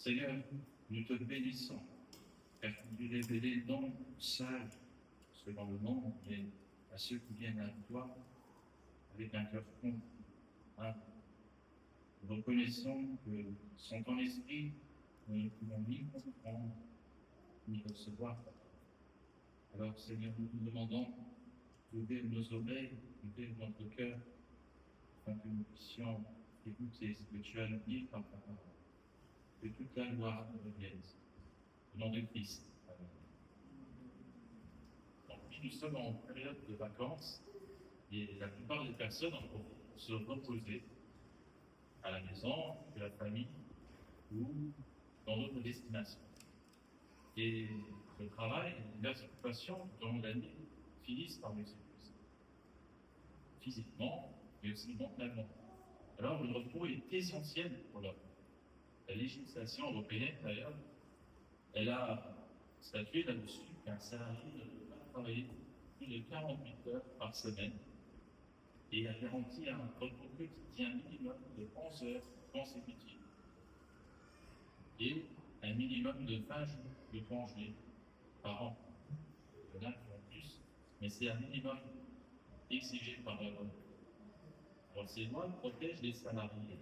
Seigneur, nous te bénissons, car tu nous révélé non sage selon le monde, mais à ceux qui viennent à toi avec un cœur confiant. Nous reconnaissons que sans ton esprit, nous ne pouvons ni comprendre, ni recevoir. Alors, Seigneur, nous nous demandons d'ouvrir nos oreilles, d'ouvrir notre cœur, afin que nous puissions écouter ce que tu as à nous dire par ta parole. Que toute la gloire te revienne. Au nom de Christ. Amen. Donc, puis nous sommes en période de vacances et la plupart des personnes en profitent pour se reposer à la maison, de la famille ou dans d'autres destinations. Et le travail et diverses occupations tout au long de l'année finissent par nous épuiser, physiquement mais aussi mentalement. Alors le repos est essentiel pour l'homme. La législation européenne, d'ailleurs, elle a statué là-dessus qu'un salarié ne peut pas travailler plus de 48 heures par semaine et a garanti un repos quotidien minimum de 11 heures consécutives et un minimum de 20 jours de congé par an. Il y en a qui ont plus, mais c'est un minimum exigé par la loi. Alors ces lois protègent les salariés,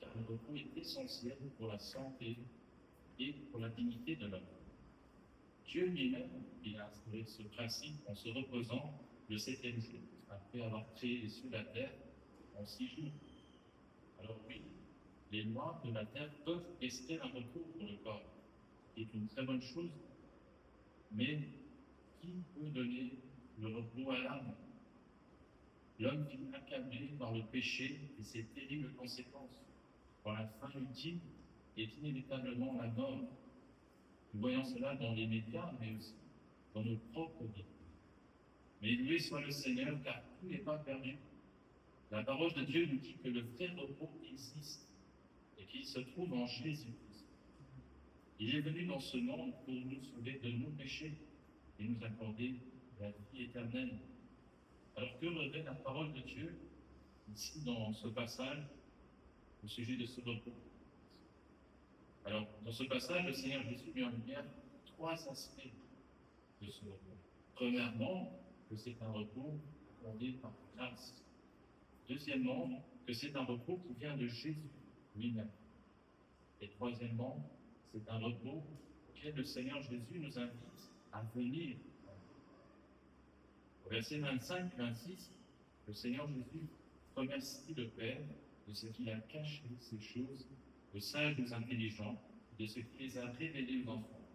car le repos est essentiel pour la santé et pour la dignité de l'homme. Dieu lui-même, il a instauré ce principe en se reposant le 7e jour, après avoir créé les cieux et la terre en 6 jours. Alors oui, les lois de la terre peuvent rester un repos pour le corps, qui est une très bonne chose, mais qui peut donner le repos à l'âme? L'homme finit accablé par le péché et ses terribles conséquences, quand la fin ultime est inévitablement la mort. Nous voyons cela dans les médias, mais aussi dans nos propres vies. Mais loué soit le Seigneur, car tout n'est pas perdu. La parole de Dieu nous dit que le vrai repos existe et qu'il se trouve en Jésus-Christ. Il est venu dans ce monde pour nous sauver de nos péchés et nous accorder la vie éternelle. Alors que révèle la parole de Dieu ici dans ce passage au sujet de ce repos? Alors, dans ce passage, le Seigneur Jésus met en lumière 3 aspects de ce repos. Premièrement, que c'est un repos accordé par grâce. Deuxièmement, que c'est un repos qui vient de Jésus lui-même. Et troisièmement, c'est un repos auquel le Seigneur Jésus nous invite à venir. Au verset 25-26, le Seigneur Jésus remercie le Père de ce qu'il a caché ces choses aux sages et aux intelligents, de ce qu'il les a révélées aux enfants.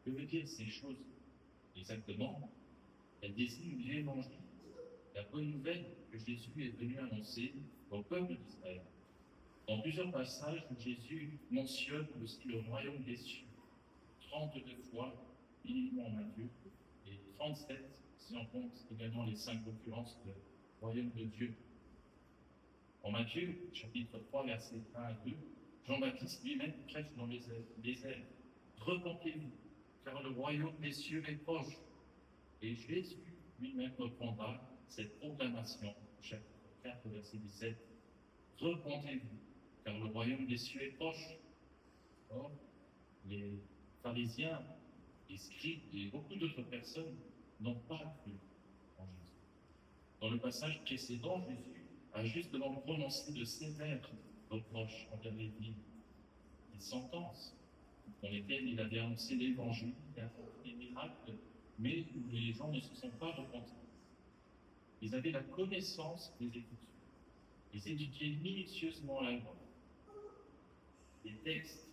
Que veut dire ces choses exactement? Elles désignent l'évangile, la bonne nouvelle que Jésus est venu annoncer au peuple d'Israël. Dans plusieurs passages, Jésus mentionne aussi le royaume des cieux, 32 fois, uniquement en Matthieu, et 37 si on compte également les 5 occurrences de royaume de Dieu. En Matthieu, chapitre 3, versets 1 à 2, Jean-Baptiste lui-même prêche dans les airs. Repentez-vous, car le royaume des cieux est proche. Et Jésus lui-même reprendra cette proclamation, chapitre 4, verset 17. Repentez-vous, car le royaume des cieux est proche. Or, les pharisiens, les scribes et beaucoup d'autres personnes n'ont pas cru en Jésus. Dans le passage précédent, Jésus a justement prononcé de sévères reproches envers les villes, des sentences dans lesquelles il avait annoncé l'évangile, il a fait des miracles, mais où les gens ne se sont pas repentis. Ils avaient la connaissance des Écritures. Ils étudiaient minutieusement la loi, les textes.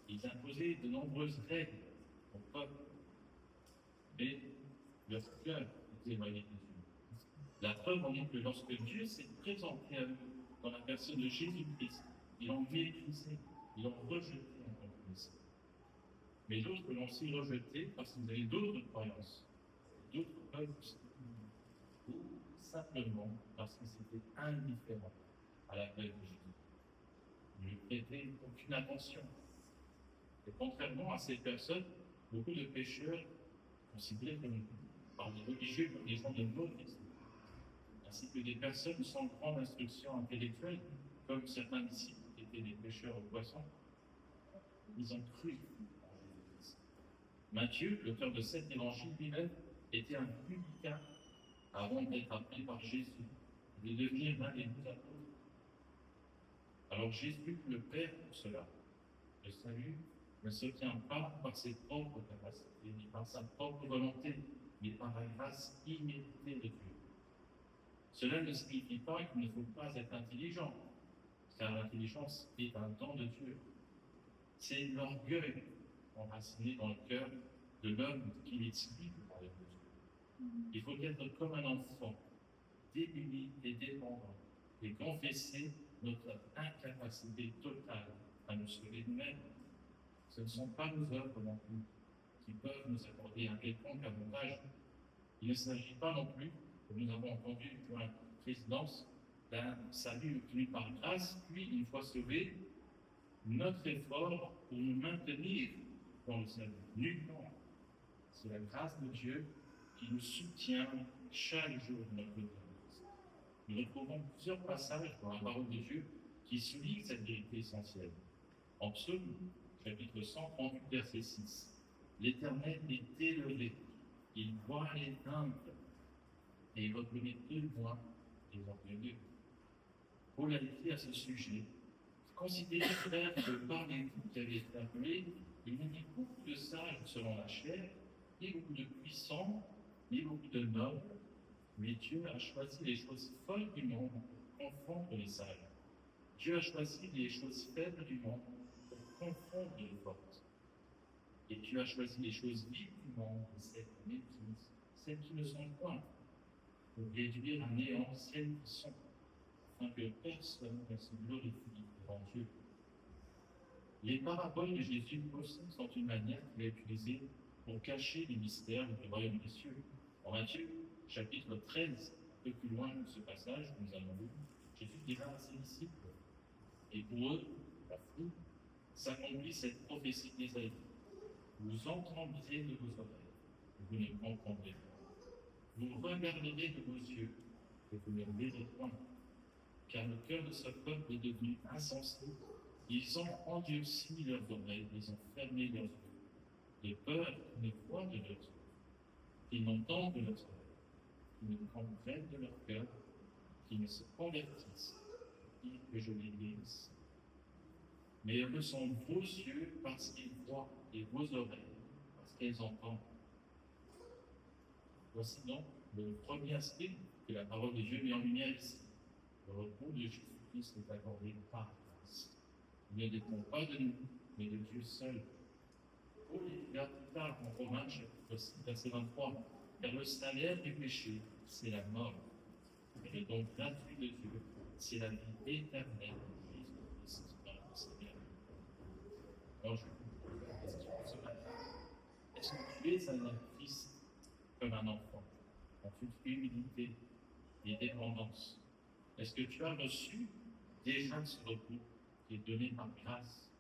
Ils imposaient de nombreuses règles au peuple. Mais leur cœur était éloigné de Dieu. La preuve en est que lorsque Dieu s'est présenté à eux dans la personne de Jésus-Christ, ils l'ont méprisé, ils l'ont rejeté en tant que Messie. Mais d'autres l'ont aussi rejeté parce qu'ils avaient d'autres croyances, d'autres peuples, ou simplement parce qu'ils étaient indifférents à l'appel de Jésus. Ils ne prêtaient aucune attention. Et contrairement à ces personnes, beaucoup de pécheurs considérés par les religieux comme des gens de mauvaise, ainsi que des personnes sans grande instruction intellectuelle, comme certains disciples qui étaient des pêcheurs aux poissons, ils ont cru en Jésus-Christ. Matthieu, l'auteur de cet évangile lui-même, était un publicain avant d'être appelé par Jésus et de devenir l'un des 12 apôtres. Alors Jésus le Père pour cela. Le salut ne s'obtient pas par ses propres capacités, ni par sa propre volonté, mais par la grâce imméritée de Dieu. Cela ne signifie pas qu'il ne faut pas être intelligent, car l'intelligence est un don de Dieu. C'est l'orgueil enraciné dans le cœur de l'homme qui l'explique par de Dieu. Il faut être comme un enfant, démuni et dépendant, et confesser notre incapacité totale à nous sauver nous-mêmes. Ce ne sont pas nos œuvres non plus qui peuvent nous accorder un quelconque avantage. Il ne s'agit pas non plus, comme nous avons entendu pour la présidence, d'un salut obtenu par grâce, puis, une fois sauvés, notre effort pour nous maintenir dans le salut. Nullement. C'est la grâce de Dieu qui nous soutient chaque jour de notre vie. Nous retrouvons plusieurs passages dans la parole de Dieu qui soulignent cette vérité essentielle. En Psaume, chapitre 138, verset 6, l'Éternel est élevé, il voit les humbles, et il reconnaît de loin les orgueilleux. Paul a écrit à ce sujet: considérez, frères, que parmi vous qui avez été appelés, il y a beaucoup de sages selon la chair, et beaucoup de puissants, et beaucoup de nobles, mais Dieu a choisi les choses folles du monde pour confondre les sages. Dieu a choisi les choses faibles du monde pour confondre les fortes. Et Dieu a choisi les choses vives du monde, celles qui méprisent, celles qui ne sont point, pour réduire à néant celles qui sont, afin que personne ne se glorifie devant Dieu. Les paraboles de Jésus aussi sont une manière qu'il a utilisée pour cacher les mystères du royaume des cieux. En Matthieu, chapitre 13, un peu plus loin de ce passage que nous avons lu, Jésus dira à ses disciples, et pour eux, la foule, s'accomplit cette prophétie d'Ésaïe. Vous entendrez de vos oreilles, et vous ne comprendrez pas. Vous regarderez de vos yeux, et vous ne verrez point. Car le cœur de ce peuple est devenu insensé. Ils ont endurci leurs oreilles, ils ont fermé leurs yeux, de peur qu'ils ne voient de leurs yeux, qu'ils n'entendent de leurs oreilles, qu'ils ne comprennent de leur cœur, qu'ils ne se convertissent, et que je les guérisse. Mais heureux sont vos yeux parce qu'ils voient, et vos oreilles parce qu'elles entendent. Voici donc le premier aspect que la parole de Dieu met en lumière ici. Le repos de Jésus-Christ est accordé par grâce. Il ne dépend pas de nous, mais de Dieu seul. Paul écrira plus tard en Romains, chapitre 6, verset 23, car le salaire du péché, c'est la mort. Et le don gratuit de Dieu, c'est la vie éternelle de Jésus-Christ dans le Seigneur. Alors je vous pose la question ce matin. Est-ce que tu es un Christ comme un enfant, en toute humilité et dépendance? Est-ce que tu as reçu déjà ce repos qui est donné par grâce?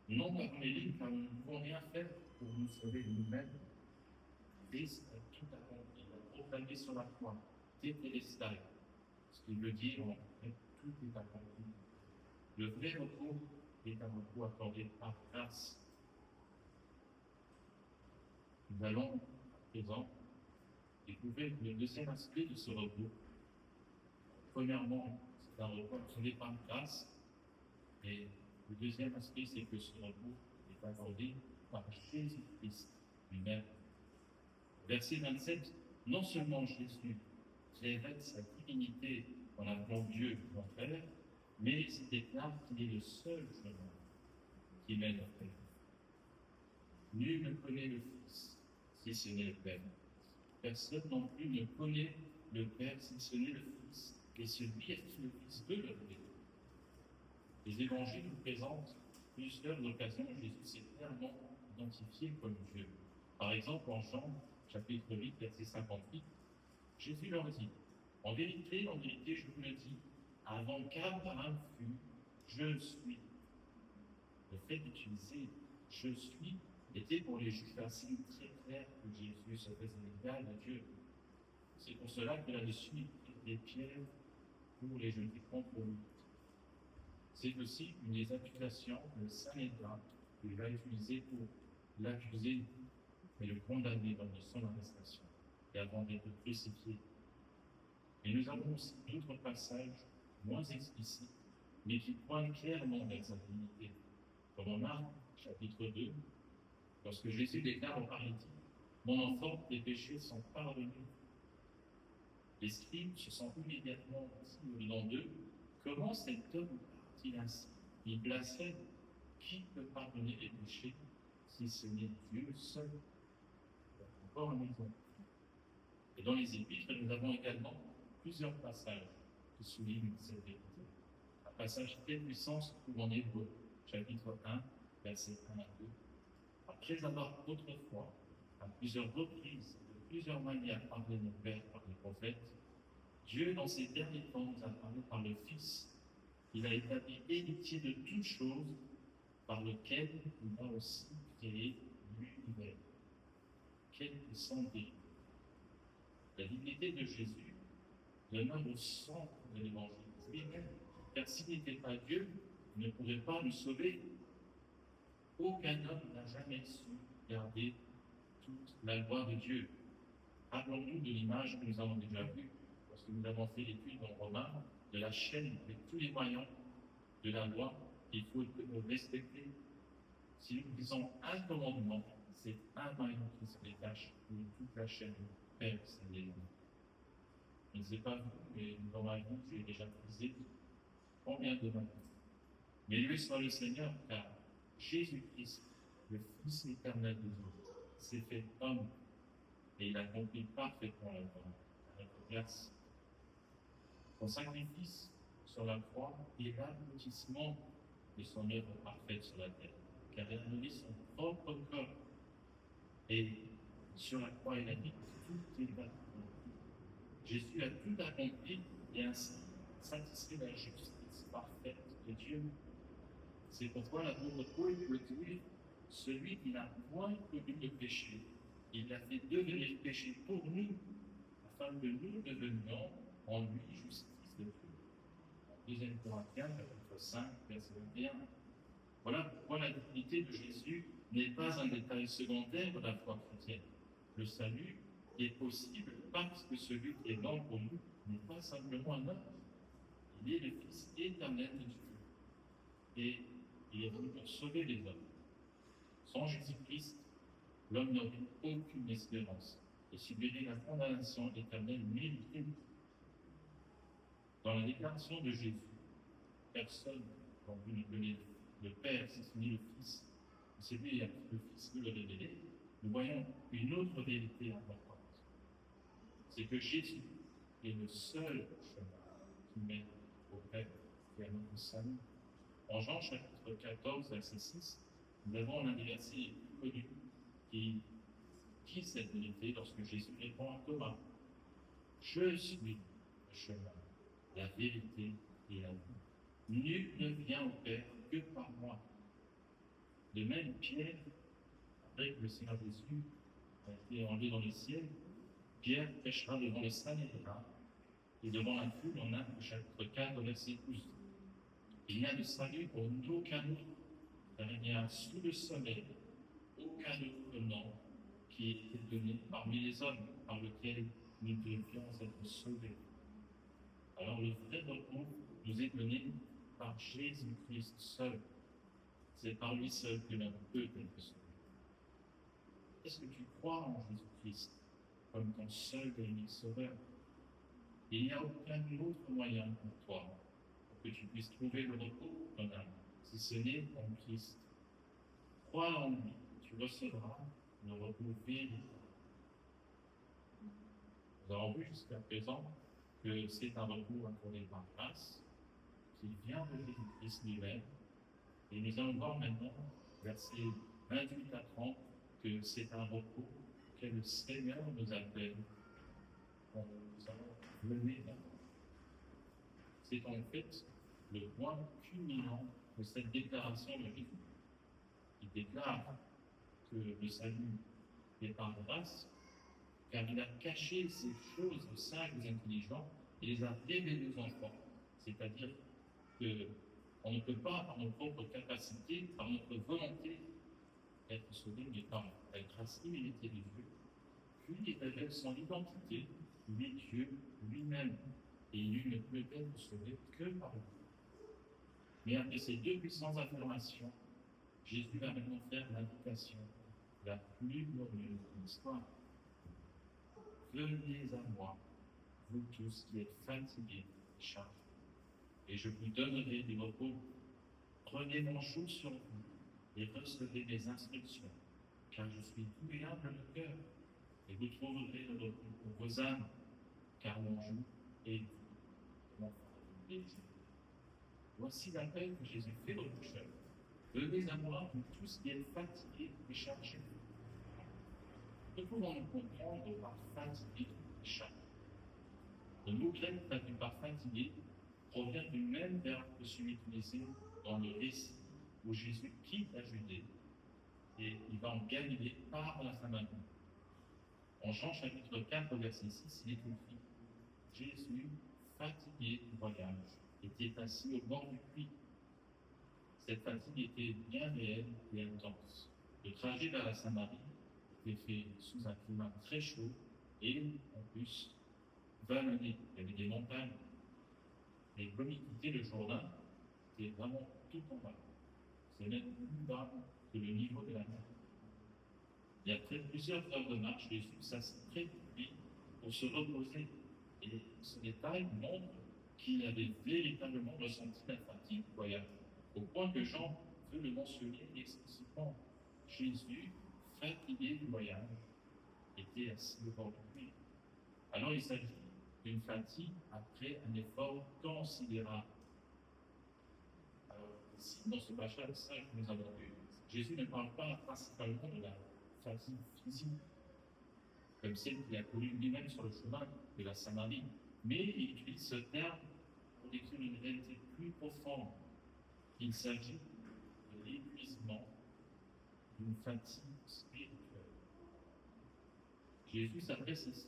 Non par mérite, car nous ne pouvons rien faire pour nous sauver nous-mêmes. Christ a tout accompli, il a proclamé sur la croix, tétélestai, ce qui veut dire en fait tout est accompli. Le vrai repos est un repos accordé par grâce. Nous allons à présent découvrir le deuxième aspect de ce repos. Premièrement, c'est un repos accordé par grâce, et le deuxième aspect, c'est que ce repos est accordé par Jésus-Christ lui-même. Verset 27, non seulement Jésus révèle sa divinité en appelant Dieu mon Père, mais il déclare qu'il est le seul chemin qui mène au Père. Nul ne connaît le Fils si ce n'est le Père. Personne non plus ne connaît le Père si ce n'est le Fils, et celui à qui le Fils veut le révéler. Les évangiles nous présentent plusieurs occasions où Jésus s'est clairement identifié comme Dieu. Par exemple, en Jean, chapitre 8, verset 58, Jésus leur dit, en vérité, je vous le dis, avant qu'Abraham fût, je suis. Le fait d'utiliser je suis était pour les juifs un signe très clair que Jésus se faisait égal à Dieu. C'est pour cela qu'il a dessus des pierres pour les jeter contre lui. C'est aussi une des applications que le Sanhédrin, qu'il va utiliser pour l'accuser et le condamner dans son arrestation et avant d'être crucifié. Et nous avons aussi d'autres passages moins explicites, mais qui pointent clairement vers sa divinité. Comme en Marc, chapitre 2, lorsque Jésus déclare au paralytique, « Mon enfant, tes péchés sont pardonnés. » Les scribes se sont immédiatement dit au-dedans d'eux, « Comment cet homme part-il ainsi? Il blasphème. Qui peut pardonner les péchés si ce n'est Dieu seul ?» Encore un exemple. Et dans les Épîtres, nous avons également plusieurs passages qui soulignent cette vérité. Un passage très puissant se trouve en Hébreux, chapitre 1, versets 1 à 2. Après avoir autrefois, à plusieurs reprises, de plusieurs manières parlé nos pères par les prophètes, Dieu, dans ces derniers temps, nous a parlé par le Fils. Il a établi héritier de toutes choses, par lequel il a aussi créé l'univers. Quelle puissante vérité! La divinité de Jésus demeure au centre de l'évangile lui-même, car s'il n'était pas Dieu, il ne pourrait pas nous sauver. Aucun homme n'a jamais su garder toute la loi de Dieu. Rappelons-nous de l'image que nous avons déjà vue lorsque nous avons fait l'étude en Romains de la chaîne avec tous les moyens de la loi qu'il faut respecter. Si nous disons un commandement, c'est un maillon qui se détache de toute la chaîne. Père, c'est les lois. Je ne sais pas vous, mais dans ma vie, j'ai déjà brisé combien de maillons. Mais lui soit le Seigneur, car Jésus-Christ, le Fils éternel de Dieu, s'est fait homme et il a accompli parfaitement la loi à notre place. Son sacrifice sur la croix est l'aboutissement de son œuvre parfaite sur la terre, car il a donné son propre corps. Et sur la croix, il a dit que tout est accompli. Jésus a tout accompli et ainsi satisfait la justice parfaite de Dieu. C'est pourquoi l'apôtre Paul peut dire, celui qui n'a point connu le péché, il l'a fait devenir péché pour nous, afin que nous devenions en lui justice de Dieu. 2 Corinthiens, chapitre 5, verset 21. Voilà pourquoi la divinité de Jésus n'est pas un détail secondaire de la foi chrétienne. Le salut est possible parce que celui qui est mort pour nous n'est pas simplement un homme. Il est le Fils éternel de Dieu. Et il est venu pour sauver les hommes. Sans Jésus-Christ, l'homme n'aurait aucune espérance et subirait la condamnation éternelle méritée. Dans la déclaration de Jésus, personne n'a voulu donner le Père, si ce n'est le Fils. C'est lui à qui le Fils veut le révéler. Nous voyons une autre vérité importante. C'est que Jésus est le seul chemin qui mène au Père et à notre salut. En Jean chapitre 14, verset 6, nous avons un des versets connus qui dit cette vérité lorsque Jésus répond à Thomas. Je suis le chemin, la vérité et la vie. Nul ne vient au Père que par moi. De même, Pierre, après que le Seigneur Jésus a été enlevé dans le ciel, Pierre prêchera devant le Sanhédrin et devant la foule en Actes chapitre 4, verset 12. Il n'y a de salut pour aucun autre, car il n'y a sous le soleil aucun autre nom qui ait été donné parmi les hommes par lequel nous devions être sauvés. Alors le vrai repos nous est donné par Jésus-Christ seul. C'est par lui seul que l'on peut être sauvé. Est-ce que tu crois en Jésus-Christ comme ton seul et unique sauveur? Il n'y a aucun autre moyen pour toi pour que tu puisses trouver le repos dans ton âme, si ce n'est en Christ. Crois en lui, tu recevras le repos véritable. Nous avons vu jusqu'à présent que c'est un repos accordé par grâce, qui vient de Jésus-Christ lui-même. Et nous allons voir maintenant, versets 28 à 30, que c'est un repos que le Seigneur nous appelle. Nous allons mener là. C'est en fait le point culminant de cette déclaration de Jésus. Il déclare que le salut est par grâce, car il a caché ces choses aux sages et intelligents et les a révélées aux enfants. C'est-à-dire qu'on ne peut pas, par nos propres capacités, par notre volonté, être sauvé, mais par la grâce illimitée de Dieu. Puis il révèle son identité, lui Dieu, lui-même, et nul ne peut être sauvé que par lui. Mais après ces deux puissantes affirmations, Jésus va maintenant faire l'invitation la plus glorieuse de l'histoire. Venez à moi, vous tous qui êtes fatigués et chargés, et je vous donnerai du repos. Prenez mon joug sur vous et recevez mes instructions, car je suis doux et humble de cœur, et vous trouverez le repos pour vos âmes, car mon joug est doux, mon fardeau est léger. Voici l'appel que Jésus fait aux pécheurs. Venez à moi, vous tous qui êtes fatigués et chargés. Que pouvons-nous comprendre par fatigué et chargé? Le mot grec traduit par fatigué provient du même verbe que celui utilisé dans le récit où Jésus quitte la Judée et il va en Galilée par la Samarie. En Jean chapitre 4, verset 6, il est écrit « Jésus, fatigué du voyage, était assis au bord du puits. » Cette fatigue était bien réelle et intense. Le trajet vers la Samarie était fait sous un climat très chaud et, en plus, vallonné. Il y avait des montagnes. Et comme il quittait le Jourdain, c'était vraiment tout en bas. C'est même plus bas que le niveau de la mer. Et après plusieurs heures de marche, Jésus s'assit près du puits pour se reposer. Et ce détail montre qu'il avait véritablement ressenti la fatigue du voyage, au point que Jean veut le mentionner explicitement. Jésus, fatigué du voyage, était assis au bord du puits. Alors il s'agit d'une fatigue après un effort considérable. Alors, ici, dans ce passage que nous avons vu, Jésus ne parle pas principalement de la fatigue physique, comme celle qu'il a connue lui-même sur le chemin de la Samarie, mais il utilise ce terme pour décrire une réalité plus profonde. Il s'agit de l'épuisement d'une fatigue spirituelle. Jésus s'adresse ici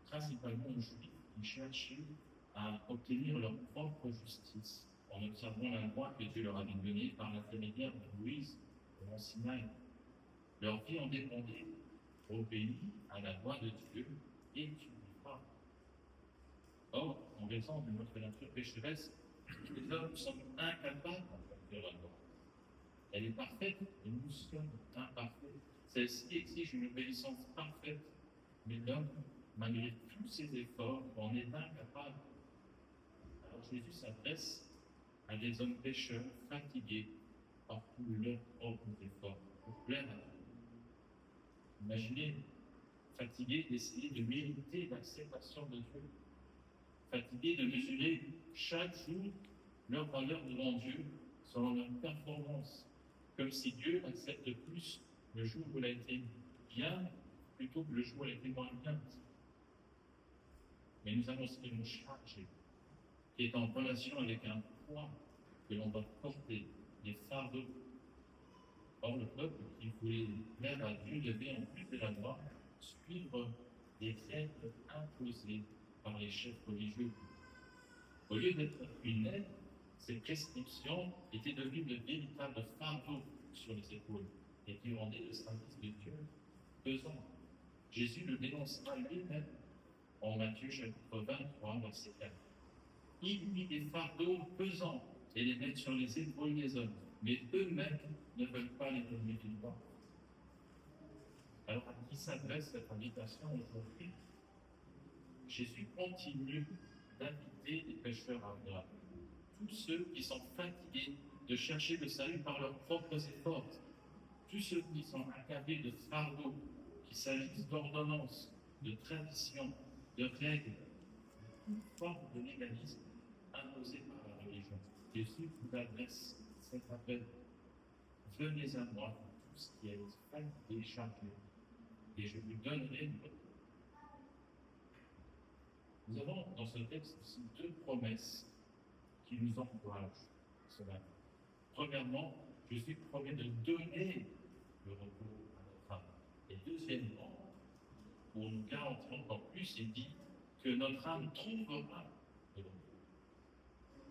principalement aux Juifs qui cherchaient à obtenir leur propre justice en observant la loi que Dieu leur avait donnée par l'intermédiaire de Moïse au mont Sinaï. Leur vie en dépendait. Obéis à la loi de Dieu et tu vivras. Or, en raison de notre nature pécheresse, les hommes sont incapables d'accomplir la loi. Elle est parfaite et nous sommes imparfaits. Celle-ci exige une obéissance parfaite, mais l'homme, malgré tous ses efforts, en est incapable. Alors Jésus s'adresse à des hommes pécheurs fatigués par tous leurs propres efforts pour plaire à Dieu. Imaginez, fatigués d'essayer de mériter l'acceptation de Dieu, fatigués de mesurer chaque jour leur valeur devant Dieu selon leur performance, comme si Dieu accepte plus le jour où elle a été bien plutôt que le jour où elle a été moins bien. Mais nous avons ce qui nous charge, qui est en relation avec un poids que l'on doit porter, des fardeaux. Or, le peuple qui voulait plaire à Dieu devait, en plus de la loi, suivre des règles imposées par les chefs religieux. Au lieu d'être une aide, ces prescriptions étaient devenues de véritables fardeaux sur les épaules et qui rendaient le service de Dieu pesant. Jésus le dénoncera lui-même en Matthieu chapitre 23, verset 4. Il mit des fardeaux pesants et les met sur les épaules des hommes, mais eux-mêmes ne veulent pas les donner du droit. Alors, à qui s'adresse cette invitation aujourd'hui? Jésus continue d'inviter les pécheurs à venir. Tous ceux qui sont fatigués de chercher le salut par leurs propres efforts, tous ceux qui sont accablés de fardeaux, qu'il s'agisse d'ordonnances, de traditions, de règles, de toute forme de légalisme imposé par la religion. Jésus vous adresse cet appel. Venez à moi, tous qui êtes fatigués et chargés, et je vous donnerai le repos. Nous avons dans ce texte aussi deux promesses qui nous encouragent cela. Premièrement, Jésus promet de donner le repos à notre âme. Et deuxièmement, pour nous garantir encore plus, il dit que notre âme trouvera le repos.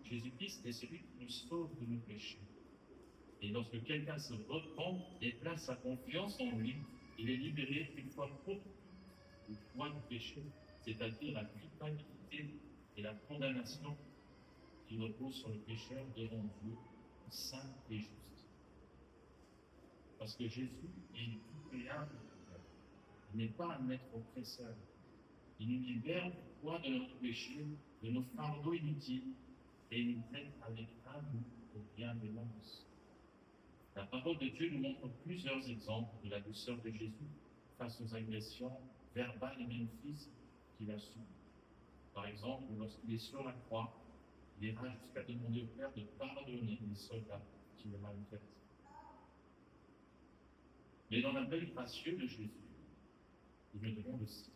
Jésus-Christ est celui qui nous sauve de nos péchés. Et lorsque quelqu'un se reprend et place sa confiance en lui, il est libéré une fois pour du poids du péché, c'est-à-dire la culpabilité et la condamnation qui repose sur le pécheur devant Dieu, saint et juste. Parce que Jésus est tout créable. Il n'est pas un maître oppresseur. Il nous libère du poids de notre péché, de nos fardeaux inutiles, et il nous traite avec amour et bienveillance. La parole de Dieu nous montre plusieurs exemples de la douceur de Jésus face aux agressions verbales et même physiques qu'il a subies. Par exemple, lorsqu'il est sur la croix, il ira jusqu'à demander au Père de pardonner les soldats qui le maltraitent. Mais dans l'appel gracieux de Jésus, il nous demande aussi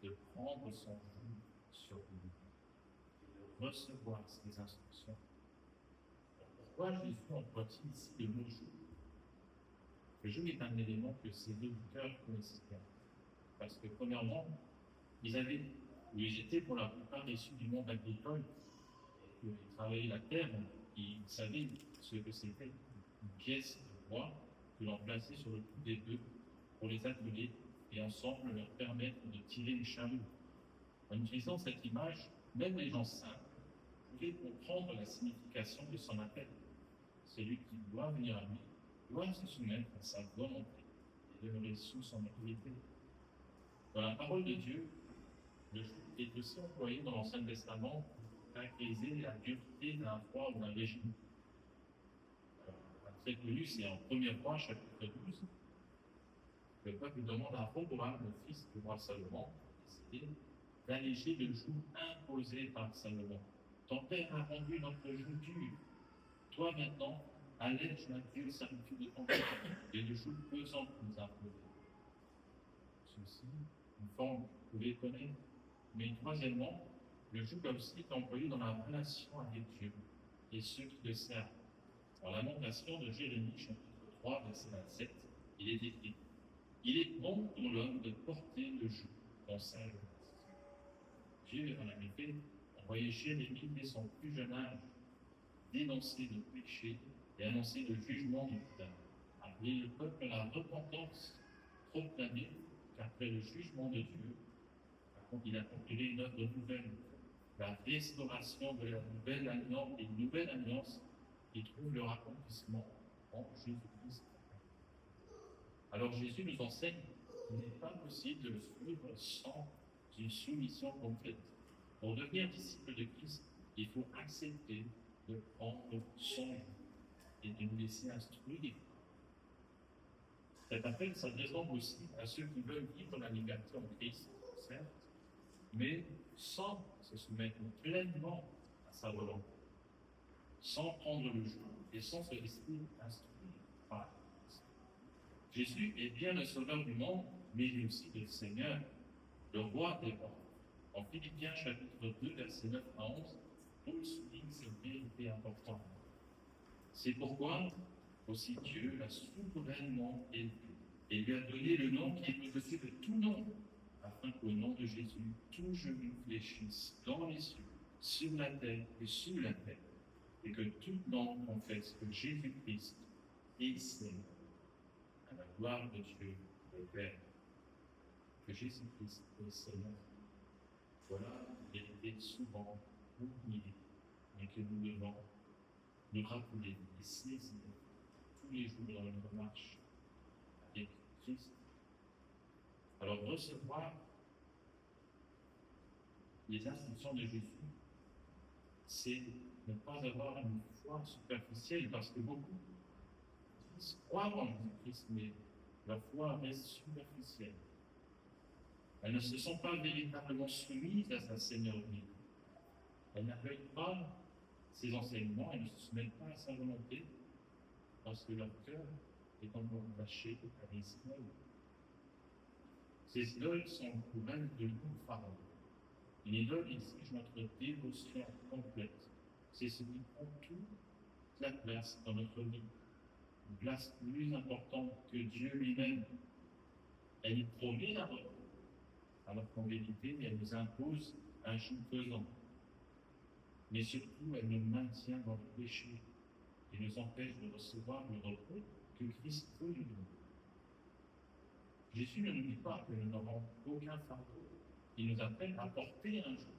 de prendre son joug sur lui, de recevoir ses instructions. Pourquoi Jésus emploie-t-il ici le mot joug? Le joug est un élément que ses auditeurs connaissaient bien. Parce que, premièrement, ils étaient pour la plupart issus du monde agricole, ils travaillaient la terre, ils savaient ce que c'était une pièce de bois que l'on plaçait sur le cou des bœufs pour les atteler et ensemble leur permettre de tirer une charrue. En utilisant cette image, même les gens simples pouvaient comprendre la signification de son appel. Celui qui doit venir à lui doit se soumettre à sa volonté et demeurer sous son autorité. Dans la parole de Dieu, le joug est aussi employé dans l'Ancien Testament pour caractériser la dureté d'un roi ou d'un régime. Très connu, c'est en 1er roi, chapitre 12. Le peuple demande à Roboam, le fils du roi Salomon, d'alléger le joug imposé par Salomon. Ton père a rendu notre joug dur. Toi maintenant, allège la dure servitude de ton père et le joug pesant que nous a imposé. Ceci, une forme que vous pouvez connaître. Mais troisièmement, le joug aussi est employé dans la relation avec Dieu et ceux qui le servent. Dans la Lamentation de Jérémie, chapitre 3, verset 27, il est écrit: il est bon pour l'homme de porter le joug dans sa jeunesse. Dieu, en effet, envoyé Jérémie dès son plus jeune âge, dénoncer le péché et annoncer le jugement du peuple, appeler le peuple à la repentance, proclamer qu'après le jugement de Dieu, il a accompli une œuvre nouvelle, la restauration de la nouvelle alliance et une nouvelle alliance qui trouve leur accomplissement en Jésus-Christ. Alors Jésus nous enseigne qu'il n'est pas possible de le suivre sans une soumission complète. Pour devenir disciple de Christ, il faut accepter de prendre son joug et de nous laisser instruire. Cet appel s'adresse donc aussi à ceux qui veulent vivre la liberté en Christ, certes, mais sans se soumettre pleinement à sa volonté, sans prendre le joug et sans se laisser instruire par Christ. Jésus est bien le sauveur du monde, mais il est aussi le Seigneur, le roi des rois. En Philippiens chapitre 2, versets 9 à 11, Paul souligne cette vérité importante. C'est pourquoi aussi Dieu l'a souverainement élevé et lui a donné le nom qui est au-dessus de tout nom, afin qu'au nom de Jésus, tout genou fléchisse dans les cieux, sur la terre et sous la terre, et que toute langue confesse que Jésus-Christ est Seigneur, à la gloire de Dieu le Père. Que Jésus-Christ est Seigneur. Voilà une vérité souvent oubliée, mais que nous devons nous rappeler et saisir tous les jours dans notre marche avec Christ. Alors, recevoir les instructions de Jésus, c'est ne pas avoir une foi superficielle, parce que beaucoup croient en Jésus-Christ, mais leur foi reste superficielle. Elles ne se sont pas véritablement soumises à sa seigneurie. Elles n'accueillent pas ses enseignements, elles ne se soumettent pas à sa volonté, parce que leur cœur est encore attaché à des idoles. Ces idoles sont pour elles de lourds fardeaux. Une idole exige notre dévotion complète. C'est ce qui prend toute la place dans notre vie. Une place plus importante que Dieu lui-même. Elle nous promet la repos, alors qu'en vérité, elle nous impose un joug pesant. Mais surtout, elle nous maintient dans le péché et nous empêche de recevoir le repos que Christ veut nous donner. Jésus ne nous dit pas que nous n'aurons aucun fardeau. Il nous appelle à porter un joug,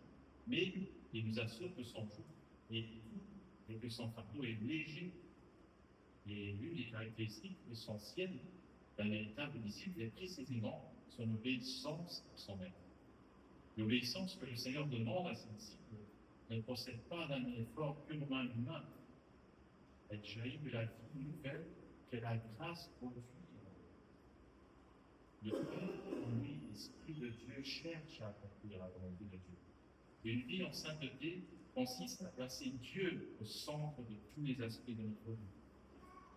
mais il nous assure que son joug est doux et que son fardeau est léger. Et l'une des caractéristiques essentielles d'un véritable disciple est précisément son obéissance à son maître. L'obéissance que le Seigneur demande à ses disciples ne procède pas d'un effort purement humain. Elle jaillit de la vie nouvelle que la grâce produit. Le Père, en lui, l'Esprit de Dieu, cherche à accomplir la volonté de Dieu. Une vie en sainteté consiste à placer Dieu au centre de tous les aspects de notre vie.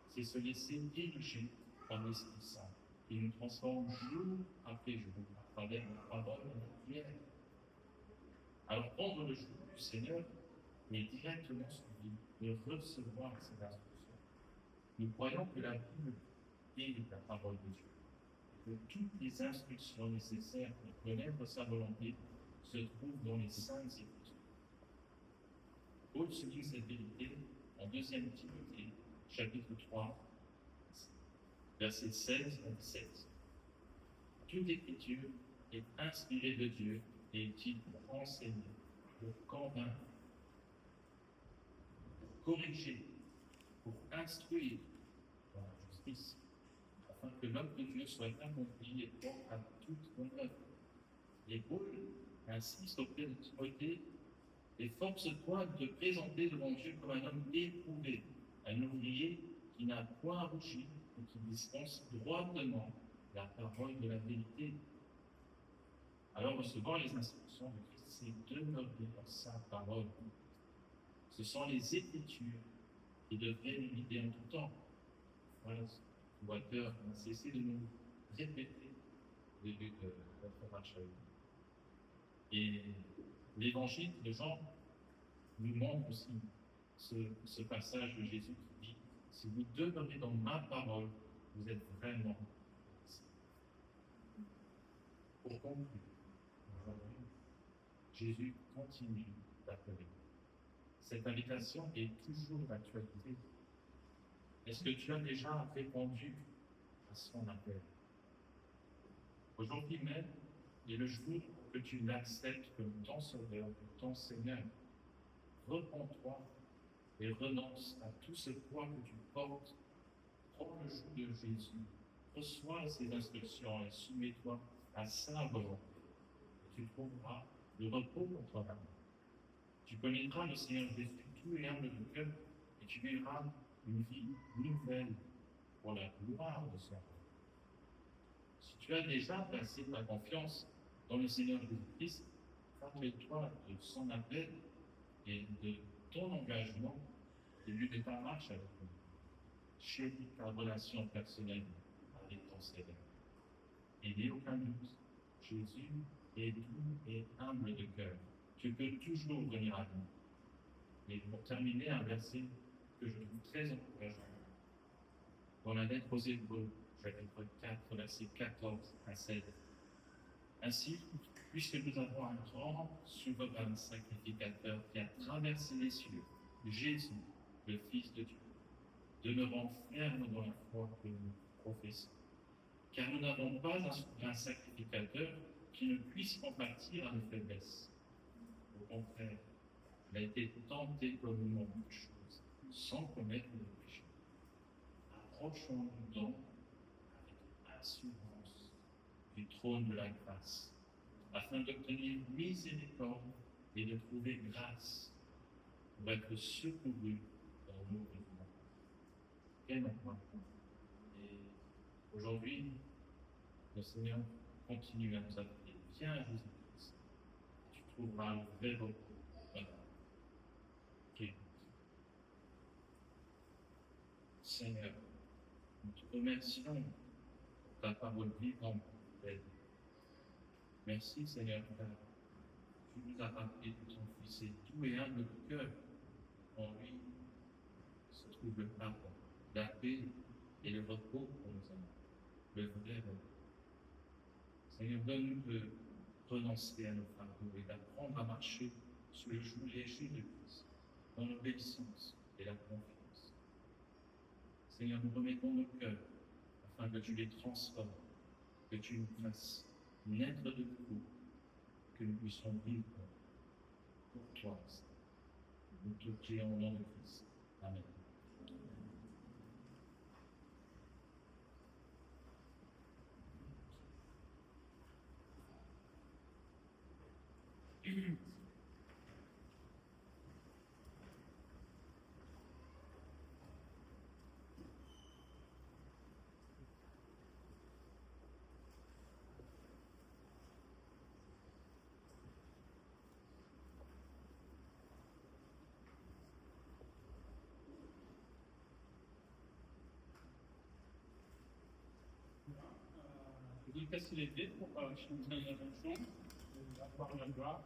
C'est se laisser diriger par l'Esprit Saint qui nous transforme jour après jour à travers nos paroles et nos prières. Alors prendre le jour du Seigneur est directement suivi de recevoir cette instruction. Nous croyons que la Bible est la parole de Dieu, et que toutes les instructions nécessaires pour connaître sa volonté se trouvent dans les saintes Écritures. Paul souligne cette vérité en 2 Timothée, chapitre 3, versets 16 à 17. Toute Écriture est inspirée de Dieu et utile pour enseigner, pour convaincre, pour corriger, pour instruire dans la justice, afin que l'homme de Dieu soit accompli et porte à toute bonne œuvre. Et Paul insiste auprès de Timothée: efforce-toi de te présenter devant Dieu comme un homme éprouvé, un ouvrier qui n'a point rougi et qui dispense droitement la parole de la vérité. Alors, recevant les instructions de Christ, c'est demeurer dans sa parole. Ce sont les Écritures qui devraient nous guider en tout temps. Voilà, Walter n'a cessé de nous répéter au début de notre marche avec nous. Et l'évangile de Jean nous montre aussi ce passage de Jésus qui dit: si vous demeurez dans ma parole, vous êtes vraiment ici. Pour conclure, aujourd'hui, Jésus continue d'appeler. Cette invitation est toujours d'actualité. Est-ce que tu as déjà répondu à son appel? Aujourd'hui même est le jour que tu l'acceptes comme ton Sauveur, ton Seigneur. Repends-toi et renonce à tout ce poids que tu portes. Prends le joug de Jésus, reçois ses instructions et soumets-toi à sa volonté. Et tu trouveras le repos pour toi-même. Tu connaîtras le Seigneur Jésus tout et humble de cœur et tu vivras une vie nouvelle pour la gloire de son nom. Si tu as déjà placé ta confiance dans le Seigneur Jésus-Christ, rappelle-toi de son appel et de ton engagement au début de ta marche avec lui. Chéris ta relation personnelle avec ton Seigneur. Et n'aie aucun doute, Jésus est doux et humble de cœur. Tu peux toujours venir à lui. Et pour terminer, un verset que je trouve très encourageant. Dans la lettre aux Hébreux, chapitre 4, versets 14 à 16. Ainsi, puisque nous avons un grand souverain sacrificateur qui a traversé les cieux, Jésus, le Fils de Dieu, demeurons fermes dans la foi que nous professons. Car nous n'avons pas un souverain sacrificateur qui ne puisse compatir à nos faiblesses. Au contraire, il a été tenté comme nous en toutes choses, sans commettre de péché. Approchons-nous donc avec assurance du trône de la grâce, afin d'obtenir miséricorde et de trouver grâce pour être secouru dans nos besoins. Quel moment! Et aujourd'hui, le Seigneur continue à nous appeler. Viens à Jésus-Christ. Tu trouveras le vrai repos. Voilà. Okay. Seigneur, nous te remercions pour ta parole vivante. Merci Seigneur, car tu nous as rappelé que ton Fils est doux et humble de cœur. En lui se trouve le pardon, la paix et le repos pour nos âmes. Le vrai repos. Seigneur, donne-nous de renoncer à nos fardeaux et d'apprendre à marcher sous le joug léger de Christ, dans l'obéissance et la confiance. Seigneur, nous remettons nos cœurs afin que tu les transformes, que tu nous fasses naître de nouveau, que nous puissions vivre pour toi. Nous te prions au nom de Christ. Amen. Je vous casse les pieds pour chanter une chanson, avoir la gloire.